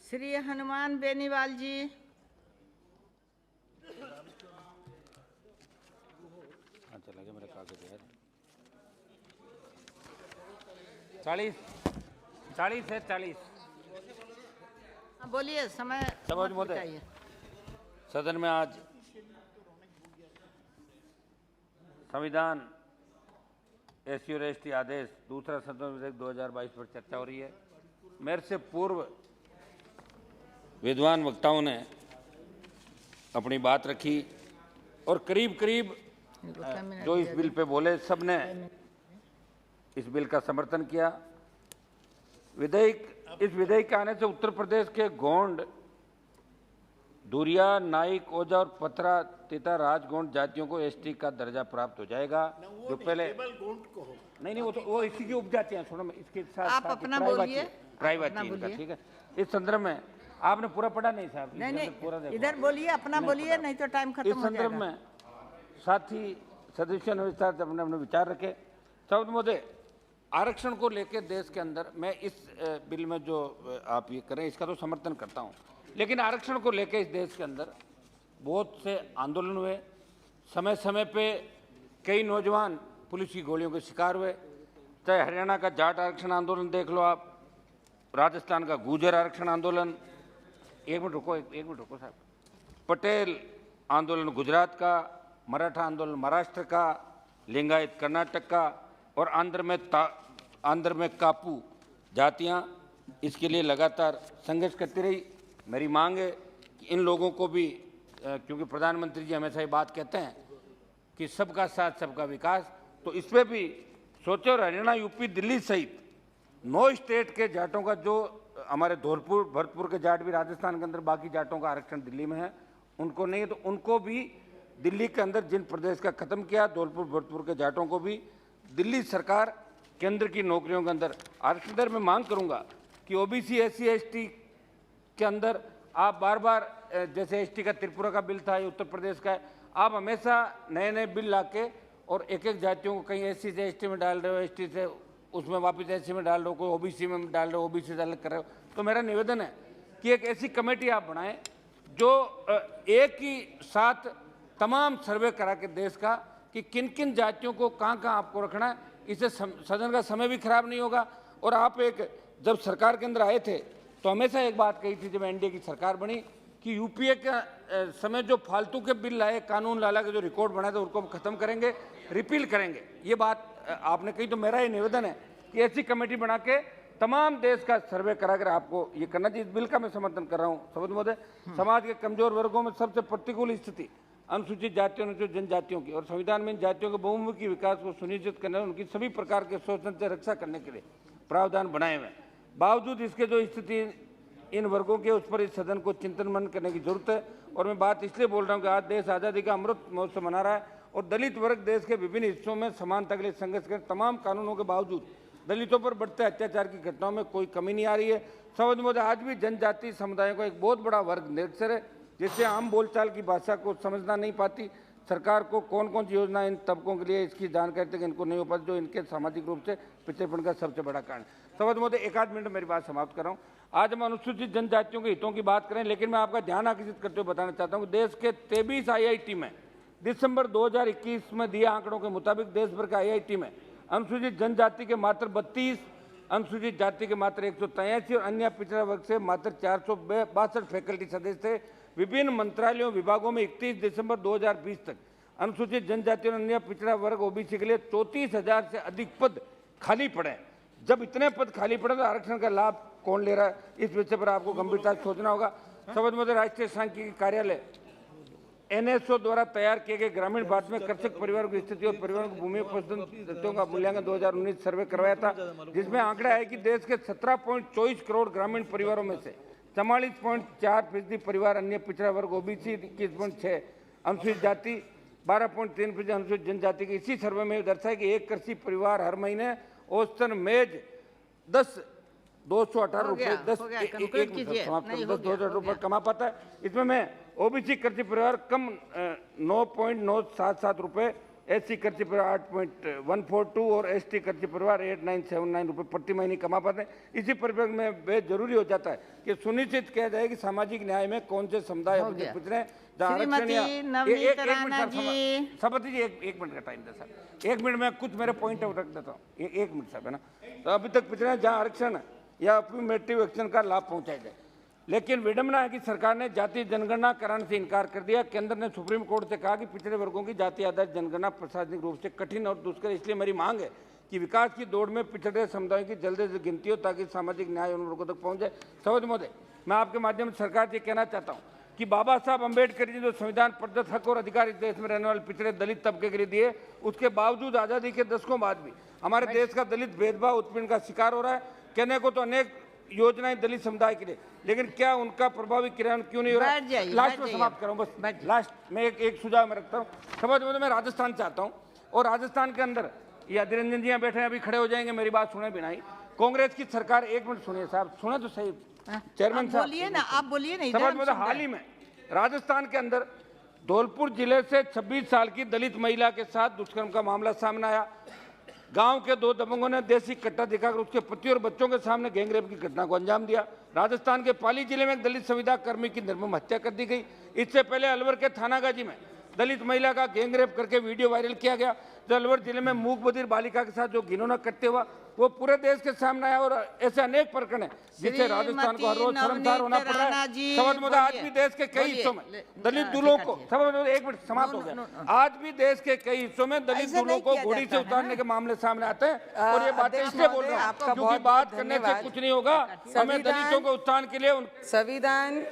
श्री हनुमान बेनीवाल जी। चला गया मेरा कागज है। 40 है 40। बोलिए, समय समझ मत बताइए। सदन में आज संविधान एससी और एसटी आदेश दूसरा सदन विधेयक 2022 पर चर्चा हो रही है। मेरे से पूर्व विद्वान वक्ताओं ने अपनी बात रखी और करीब करीब जो इस बिल पे बोले सब ने इस बिल का समर्थन किया। इस विधेयक के आने से उत्तर प्रदेश के गोंड, धुरिया, नाइक, ओझा और पथरा तथा राजगोंड जातियों को एसटी का दर्जा प्राप्त हो जाएगा। जो पहले नहीं वो इसी की उपजातियां। सुनो, इसके साथ आप अपना बोलिए, प्राइवेट इनका, ठीक है। इस संदर्भ में आपने पूरा पढ़ा नहीं साहब? नहीं, पूरा इधर बोलिए, अपना बोलिए, नहीं तो टाइम खत्म हो जाएगा। इस संदर्भ में साथी सदस्यों ने विस्तार से अपने अपने विचार रखे। सभापति महोदय, आरक्षण को लेकर देश के अंदर मैं इस बिल में जो आप ये करें इसका तो समर्थन करता हूं, लेकिन आरक्षण को लेकर इस देश के अंदर बहुत से आंदोलन हुए। समय समय पे कई नौजवान पुलिस की गोलियों के शिकार हुए। चाहे हरियाणा का जाट आरक्षण आंदोलन देख लो आप, राजस्थान का गुर्जर आरक्षण आंदोलन, एक मिनट रुको साहब, पटेल आंदोलन गुजरात का, मराठा आंदोलन महाराष्ट्र का, लिंगायत कर्नाटक का और आंध्र में कापू जातियां इसके लिए लगातार संघर्ष करती रही। मेरी मांग है कि इन लोगों को भी, क्योंकि प्रधानमंत्री जी हमेशा ये बात कहते हैं कि सबका साथ सबका विकास, तो इस पर भी सोचो। और हरियाणा, यूपी, दिल्ली सहित 9 स्टेट के जाटों का, जो हमारे धौलपुर भरतपुर के जाट भी राजस्थान के अंदर, बाकी जाटों का आरक्षण दिल्ली में है, उनको नहीं है, तो उनको भी दिल्ली के अंदर जिन प्रदेश का खत्म किया, धौलपुर भरतपुर के जाटों को भी दिल्ली सरकार केंद्र की नौकरियों के अंदर आरक्षण दर में मांग करूंगा कि ओबीसी, एससी, एसटी के अंदर आप बार बार, जैसे एसटी का त्रिपुरा का बिल था, ये उत्तर प्रदेश का है, आप हमेशा नए नए बिल लाके और एक एक जातियों को कहीं एससी से एसटी में डाल रहे हो, एसटी से उसमें वापस एससी में डाल रहे हो, कोई ओबीसी में डाल रहे हो, ओबीसी से अलग कर रहे हो। तो मेरा निवेदन है कि एक ऐसी कमेटी आप बनाएं जो एक ही साथ तमाम सर्वे करा के देश का कि किन किन जातियों को कहाँ कहाँ आपको रखना है। इससे सदन का समय भी खराब नहीं होगा। और आप जब सरकार के अंदर आए थे तो हमेशा एक बात कही थी, जब एनडीए की सरकार बनी, कि यूपीए का समय जो फालतू के बिल लाए, कानून लाला के जो रिकॉर्ड बनाए थे, उनको खत्म करेंगे, रिपील करेंगे। ये बात आपने कही। तो मेरा ये निवेदन है कि ऐसी कमेटी बना के तमाम देश का सर्वे कराकर आपको ये करना चाहिए। इस बिल का मैं समर्थन कर रहा हूँ। सभापति महोदय, समाज के कमजोर वर्गों में सबसे प्रतिकूल स्थिति अनुसूचित जातियों, अनुसूचित जनजातियों की, और संविधान में इन जातियों के बहुमुखी विकास को सुनिश्चित करने और उनकी सभी प्रकार के शोषण से रक्षा करने के लिए प्रावधान बनाए हुए। बावजूद इसके जो स्थिति इन वर्गों के, उस पर इस सदन को चिंतन मनन करने की जरूरत है। और मैं बात इसलिए बोल रहा हूँ कि आज देश आज़ादी का अमृत महोत्सव मना रहा है और दलित वर्ग देश के विभिन्न हिस्सों में समानता के लिए संघर्ष कर तमाम कानूनों के बावजूद दलितों पर बढ़ते अत्याचार की घटनाओं में कोई कमी नहीं आ रही है। सभापति महोदय, आज भी जनजातीय समुदायों का एक बहुत बड़ा वर्ग निरक्षर है, जिससे आम बोलचाल की भाषा को समझना नहीं पाती। सरकार को कौन कौन सी योजना इन तबकों के लिए इसकी जानकारी तक इनको नहीं हो पाती, जो इनके सामाजिक रूप से पिछड़ेपन का सबसे बड़ा कारण। सभापति महोदय, एक आध मिनट मेरी बात समाप्त कर रहा हूँ। आज हम अनुसूचित जनजातियों के हितों की बात करें, लेकिन मैं आपका ध्यान आकर्षित करते हुए बताना चाहता हूँ कि देश के 23 IIT में दिसंबर 2021 में दिए आंकड़ों के मुताबिक देश भर के IIT में अनुसूचित जनजाति के मात्र 32, अनुसूचित जाति के मात्र 183 और अन्य पिछड़ा वर्ग से मात्र 462 फैकल्टी सदस्य थे। विभिन्न मंत्रालयों विभागों में 31 दिसंबर 2020 तक अनुसूचित जनजाति और अन्य पिछड़ा वर्ग ओबीसी के लिए 34,000 से अधिक पद खाली पड़े। जब इतने पद खाली पड़े तो आरक्षण का लाभ कौन ले रहा है, इस विषय पर आपको गंभीरता से सोचना होगा। सभापति महोदय, राष्ट्रीय सांख्यिकी कार्यालय NSO द्वारा तैयार किए गए ग्रामीण भारत में कृषक परिवारों की स्थिति और परिवारों की भूमि परिस्थितियों का मूल्यांकन 2019 सर्वे करवाया था, जिसमें आंकड़ा है कि देश के 17.24 करोड़ ग्रामीण परिवारों में से 44.4% परिवार अन्य पिछड़ा वर्ग ओबीसी, 21.6 अनुसूचित जाति, 12.3% अनुसूचित जनजाति के। इसी सर्वे में दर्शाया कि एक कृषि परिवार हर महीने औसतन मेज 218 रुपये 218 रुपये कमा पाता है। इसमें मैं ओबीसी कृषि परिवार कम 9.977 रुपये SC कर्ची परिवार 8.142 और ST कर्ची परिवार 8979 रुपये प्रति महीने कमा पाते हैं। इसी परिप्रेक्ष्य में बेहद जरूरी हो जाता है कि सुनिश्चित किया जाए कि सामाजिक न्याय में कौन से समुदाय पिछड़े जहाँ आरक्षण या एक मिनट सभापति जी एक मिनट का टाइम दे सर, 1 मिनट में कुछ मेरे पॉइंट रख देता हूँ, एक मिनट साहब है ना। तो अभी तक पिछड़े जहाँ आरक्षण या अफर्मेटिव एक्शन का लाभ पहुंचाया जाए, लेकिन विडंबना है कि सरकार ने जातीय जनगणना कराने से इनकार कर दिया। केंद्र ने सुप्रीम कोर्ट से कहा कि पिछड़े वर्गों की जाति आधारित जनगणना प्रशासनिक रूप से कठिन और दुष्कर, इसलिए मेरी मांग है कि विकास की दौड़ में पिछड़े समुदायों की जल्द से गिनती हो ताकि सामाजिक न्याय उन लोगों तक पहुंच जाए। सभापति महोदय, मैं आपके माध्यम से सरकार से कहना चाहता हूँ कि बाबा साहब अम्बेडकर जी जो संविधान प्रदत्त हक और अधिकार इस देश में रहने वाले पिछड़े दलित तबके के लिए दिए, उसके बावजूद आज़ादी के दशकों बाद भी हमारे देश का दलित भेदभाव उत्पीड़न का शिकार हो रहा है। कहने को तो अनेक योजनाएं दलित समुदाय के लिए, लेकिन क्या उनका प्रभावी क्रियान्वयन क्यों नहीं हो रहा है? लास्ट में समाप्त करूं, बस लास्ट में एक सुझाव मैं रखता हूं। समझ में मैं राजस्थान चाहता हूं, और राजस्थान के अंदर ये अधीर रंजन जी यहाँ बैठे हैं, अभी खड़े हो जाएंगे, मेरी बात सुने बिना ही। कांग्रेस की सरकार, 1 मिनट सुनिए साहब, सुने तो सही चेयरमैन साहब, बोलिए ना, आप बोलिए ना। समझ में हाल ही में राजस्थान के अंदर धौलपुर जिले से 26 साल की दलित महिला के साथ दुष्कर्म का मामला सामने आया। गांव के 2 दबंगों ने देसी कट्टा दिखाकर उसके पति और बच्चों के सामने गैंगरेप की घटना को अंजाम दिया। राजस्थान के पाली जिले में एक दलित संविदा कर्मी की निर्मम हत्या कर दी गई। इससे पहले अलवर के थानागाजी में दलित महिला का गैंगरेप करके वीडियो वायरल किया गया। जो अलवर जिले में मूक बधिर बालिका के साथ जो घिनौना कृत्य हुआ वो पूरे देश के सामने आया, और ऐसे अनेक प्रकरण है जिससे राजस्थान को हर रोज शर्मसार होना पड़ रहा है। समझ मुझे आज भी देश के कई हिस्सों में दलित दूल्हों को, समझ मुझे 1 मिनट समाप्त हो गया, आज भी देश के कई हिस्सों में दलित दूल्हों को घोड़ी से उतारने के मामले सामने आते हैं। और ये बातें इसलिए बोल रहा हूँ क्योंकि बात करने से कुछ नहीं होगा, हमें दलितों को उत्थान के लिए संविधान